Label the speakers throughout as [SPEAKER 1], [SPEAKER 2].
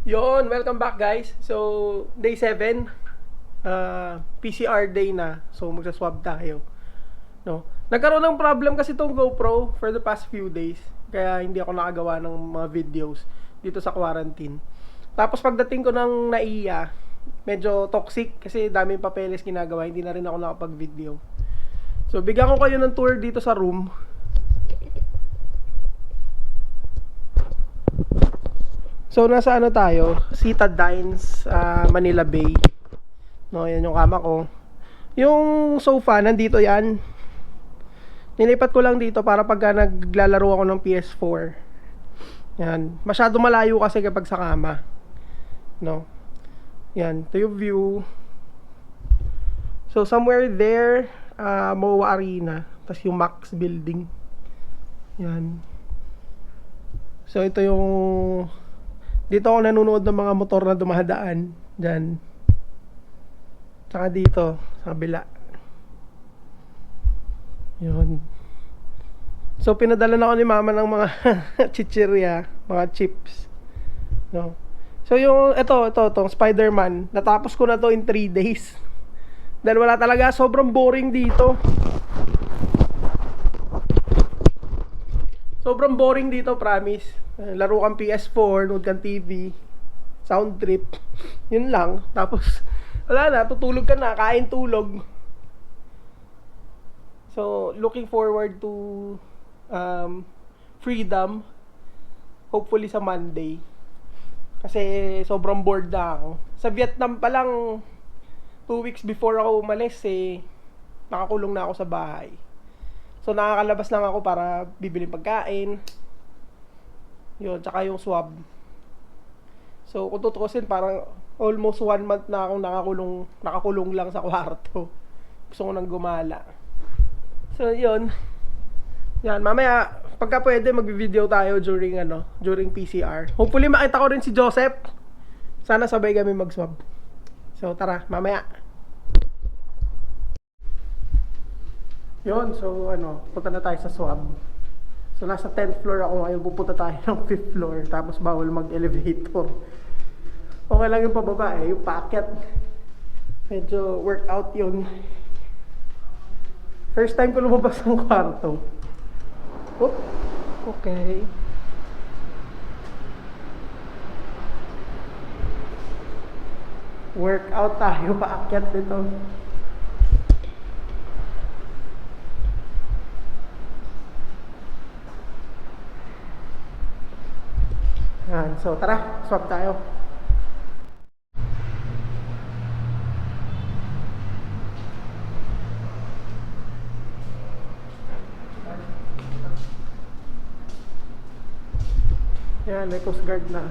[SPEAKER 1] Yon, welcome back guys. So, day 7, PCR day na. So, magsaswab tayo. No? Nagkaroon ng problem kasi itong GoPro for the past few days. Kaya hindi ako nakagawa ng mga videos dito sa quarantine. Tapos pagdating ko ng NAIA, medyo toxic kasi daming papeles ginagawa. Hindi na rin ako nakapag-video. So, bigyan ko kayo ng tour dito sa room. So, nasa ano tayo? Citadines, Manila Bay. No, yan yung kama ko. Yung sofa, nandito yan. Nilipat ko lang dito para pagka naglalaro ako ng PS4. Yan. Masyado malayo kasi kapag sa kama. No. Yan. Ito yung view. So, somewhere there, MOA Arena. Tapos yung Max Building. Yan. So, ito yung... Dito ako nanonood ng mga motor na dumadaan. Diyan. Tsaka dito, sa kabila. Yun. So, pinadala na ako ni mama ng mga chichirya, mga chips. No? So, yung, itong Spider-Man, natapos ko na to in 3 days. Dahil wala talaga, sobrang boring dito. Sobrang boring dito, promise. Laro kang PS4, nood kang TV, sound trip. Yun lang. Tapos, wala na, tutulog ka na, kain tulog. So, looking forward to freedom. Hopefully sa Monday. Kasi sobrang bored na ako. Sa Vietnam pa lang, 2 weeks before ako umalis, nakakulong na ako sa bahay. So, nakakalabas lang ako para bibili pagkain. Yun, tsaka yung swab. So, kung tutukusin, parang almost 1 month na akong nakakulong lang sa kwarto. Gusto ko nang gumala. So, yun. Yan, mamaya, pagka pwede, mag-video tayo during PCR. Hopefully, makita ko rin si Joseph. Sana sabay kami mag-swab. So, tara, mamaya. Yun, so, punta na tayo sa swab. So, nasa 10th floor ako ngayon, pupunta tayo ng 5th floor, tapos bawal mag-elevator. Okay lang yung pababa yung paakyat. Medyo workout yun. First time ko lumabas ng kwarto. Oop, okay. Workout tayo, paakyat dito. Yan, so tara, swab tayo. Yan, may Coast Guard na.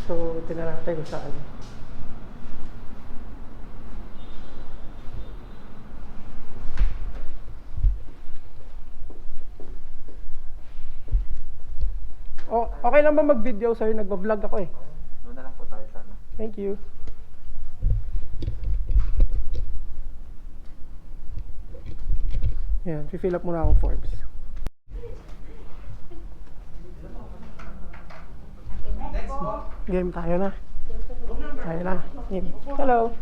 [SPEAKER 1] So, tingnan natin kung saan. Oh, okay lang ba mag-video, sir? Nagba-vlog ako
[SPEAKER 2] Doon na lang po tayo sana.
[SPEAKER 1] Thank you. Yan, fill up muna akong forms. Game tayo na. Tayo na. Game. Hello.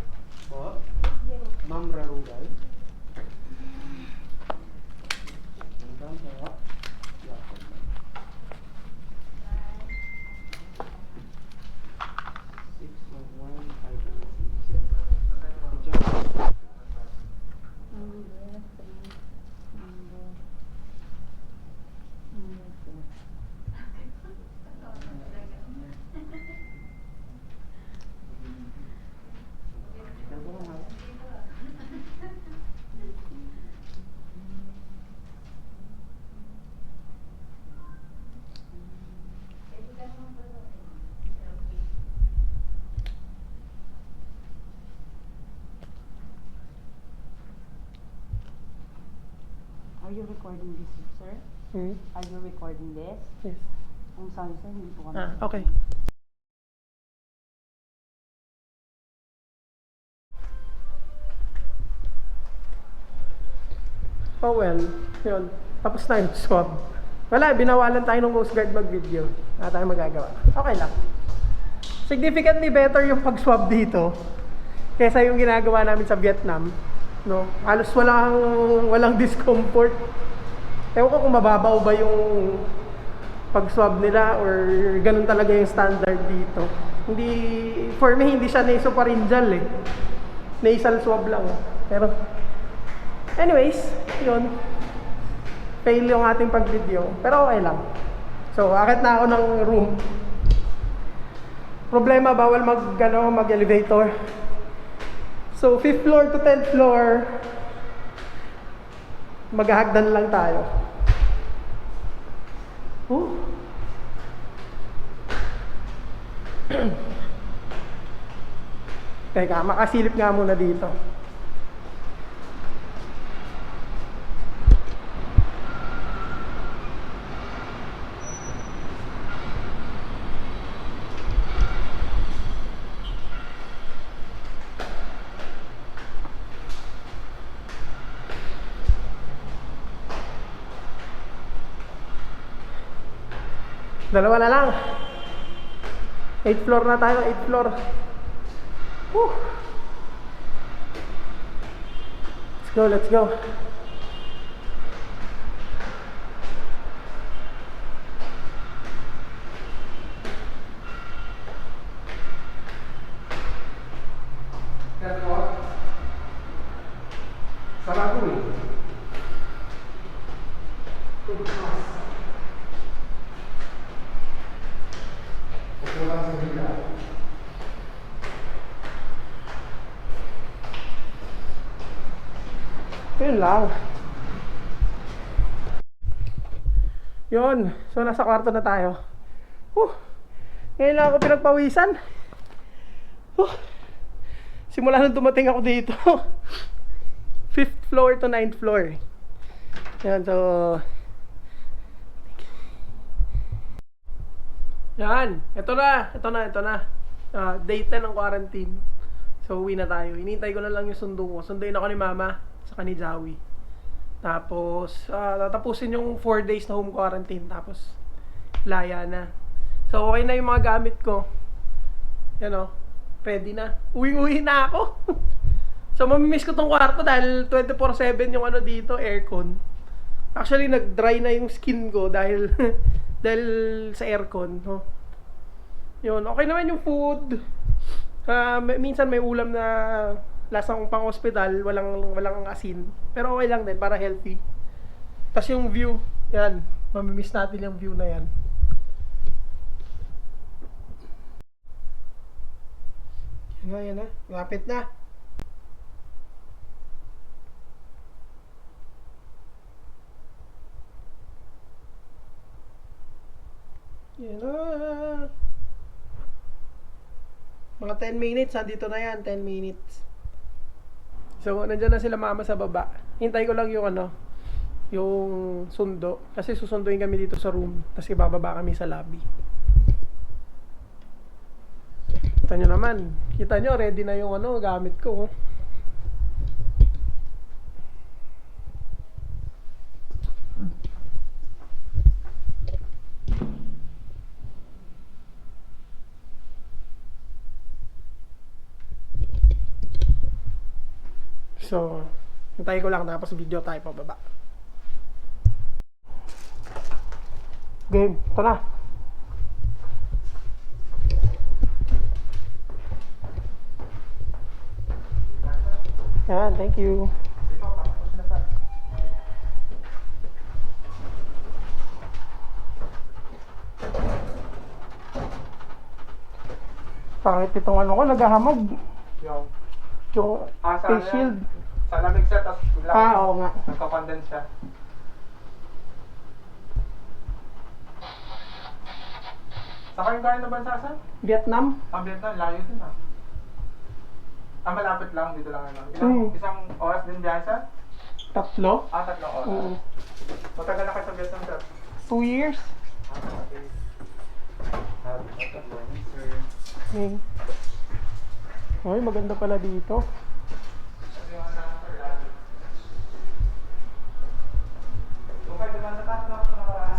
[SPEAKER 2] Ma'am Rarugal.
[SPEAKER 3] Are you recording this, sir? Are you recording this?
[SPEAKER 1] Yes.
[SPEAKER 3] Kung saan, sir, hindi po kami.
[SPEAKER 1] Okay. Oh well, yun. Tapos na yung swab. Wala, binawalan tayo ng Coast Guard mag-video. Wala tayong magagawa. Okay lang. significantly better yung pag-swab dito kaysa yung ginagawa namin sa Vietnam, no? Halos walang discomfort. Ewan ko kung mababaw ba yung pag-swab nila or ganun talaga yung standard dito. Hindi, for me, hindi siya nasopharyngeal eh. Nasal swab lang. Pero, anyways, yun. Fail yung ating pag-video. Pero okay lang. So, akit na ako ng room. Problema, bawal mag-elevator. So, 5th floor to 10th floor, maghahagdan lang tayo. Teka, makasilip nga muna dito. Dalawa na lang. 8th floor na tayo, 8th floor. Whew. Let's go. Sarado eh. Yun lang. Yun. So, nasa kwarto na tayo. Ngayon lang ako pinagpawisan. Simula nung dumating ako dito. 5th floor to 9th floor. Yan, so... Yan. Ito na. Day 10 ng quarantine. So, uwi na tayo. Hinintay ko na lang yung sundo ko. Sunduin ako ni Mama saka ni Jawi. Tapos, tatapusin yung 4 days na home quarantine. Tapos, laya na. So, okay na yung mga gamit ko. Yan o. Ready na. Uwi na ako. So, mamimiss ko tong kwarto dahil 24/7 yung ano dito, aircon. Actually, nag-dry na yung skin ko dahil dahil sa aircon. No? Yun. Okay naman yung food. Minsan may ulam na lasang pang hospital, walang asin. Pero okay lang din para healthy. Tapos yung view, yan, mamimiss natin yung view na yan. Yan na, lapit na. Yan na. Mga 10 minutes, dito na yan, 10 minutes. So, nandiyan na sila Mama sa baba. Hintay ko lang yung yung sundo. Kasi susunduin kami dito sa room. Tapos ibababa kami sa lobby. Kita nyo naman. Kita nyo, ready na yung gamit ko. So, hintayin ko lang tapos video tayo pababa. Game, ito na. Yan, thank you. Pangit itong ko, naghahamog. Yung face shield.
[SPEAKER 2] Sa lamig siya, tapos bigla
[SPEAKER 1] Oo nga.
[SPEAKER 2] nagka-condense siya. Saka yung galing na bansa sa?
[SPEAKER 1] Vietnam?
[SPEAKER 2] Vietnam, layo din ah. Malapit lang, dito lang Isang oras din biyahe sa?
[SPEAKER 1] 3.
[SPEAKER 2] 3 oras. Matagal na kayo sa Vietnam, sir?
[SPEAKER 1] 2 years.
[SPEAKER 2] Okay. Good morning, sir.
[SPEAKER 1] Okay. Ay, maganda pala dito.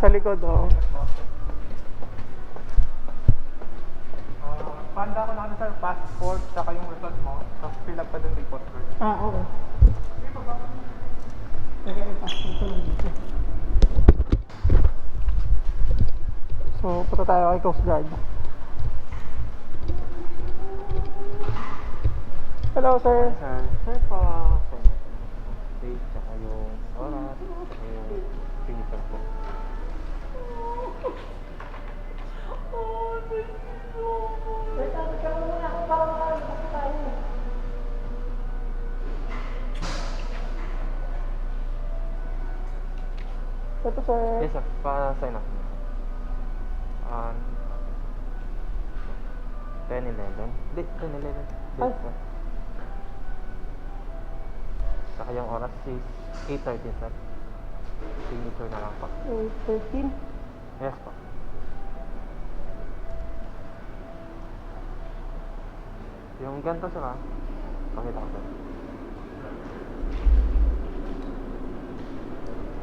[SPEAKER 1] Sa likod,
[SPEAKER 2] Paano handa ko na kasi sir, passport, saka yung result mo. Tapos fill up pa dun report card.
[SPEAKER 1] Oo. Okay, passport ko lang dito. So, punta tayo kay Coast Guard. Hello, sir.
[SPEAKER 4] Sir, pa date, tsaka yung oras, tsaka yung signature po.
[SPEAKER 1] Ito, sir.
[SPEAKER 4] Yes sir, pa-sign up. 10-11? Hindi, 10-11.
[SPEAKER 1] Ay.
[SPEAKER 4] Date sir. Tsaka yung oras is 8:30 sir. Signature na lang po.
[SPEAKER 1] 13.
[SPEAKER 4] Yes po. Yung ganito sir ha. Pakita ko sir.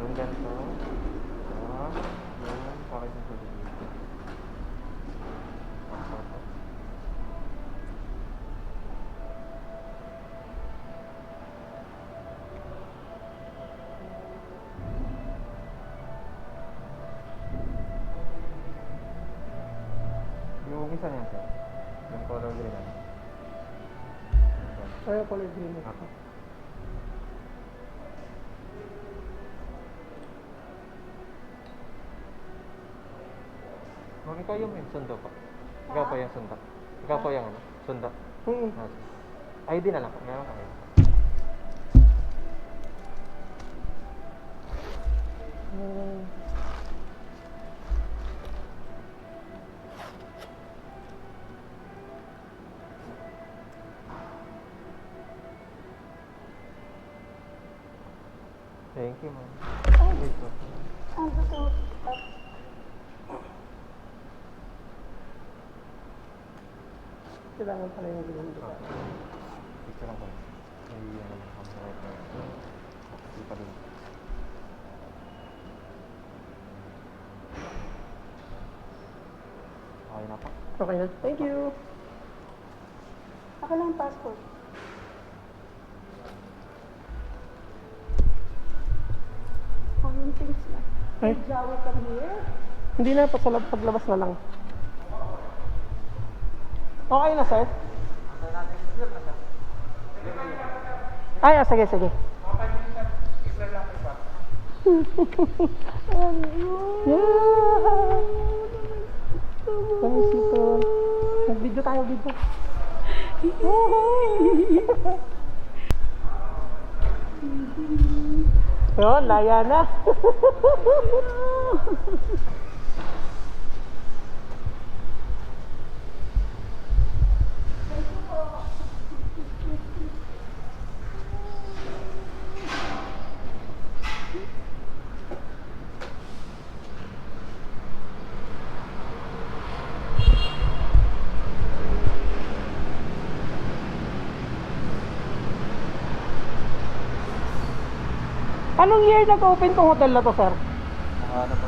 [SPEAKER 4] Yung ganito. Yung pakita ko dito. Yung isa niya sir. Yung color green na.
[SPEAKER 1] Ay, color green ito.
[SPEAKER 4] Okay. Huwag ikaw yung sundo pa. Ikaw pa yung sundo. Ikaw pa yung ano? Sundo. ID na lang po. Meron ka kayo. Thank you, ma'am. Wait po.
[SPEAKER 1] Kailangan pala yung green dito.
[SPEAKER 4] Picture lang po. May ano lang kami sa right na. Kasi pa rin. Okay na po.
[SPEAKER 1] Okay na. Thank you.
[SPEAKER 3] Ako lang passport. Oh, yung things na.
[SPEAKER 1] Ay,
[SPEAKER 3] Jawa come here.
[SPEAKER 1] hindi na. Paglabas na lang. Okay na, sir? Ay, sige, sige. Yeah! Thanks, ito. Nag-video tayo, video. Yun, laya na. Anong year nag-open tong hotel na to, sir?
[SPEAKER 4] Ano po?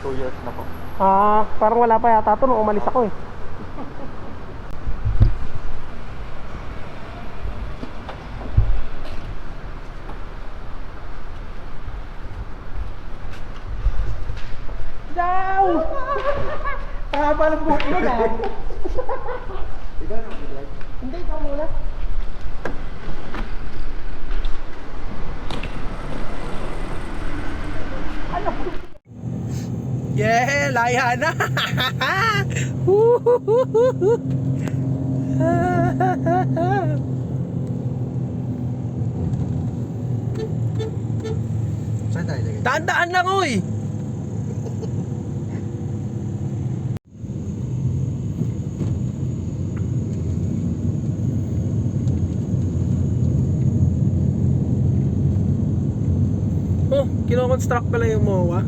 [SPEAKER 4] 2 years na po.
[SPEAKER 1] Ah, parang wala pa yata to nung umalis ako eh. Daw! Haba ng buhok mo na.
[SPEAKER 4] Ikaw na mag-drive?
[SPEAKER 1] Hindi, ikaw muna. Ano? Yeah, laya na.
[SPEAKER 4] Saan tayo lagay?
[SPEAKER 1] Daan-daan lang, oy. Oh, kino-construct pala yung MOA.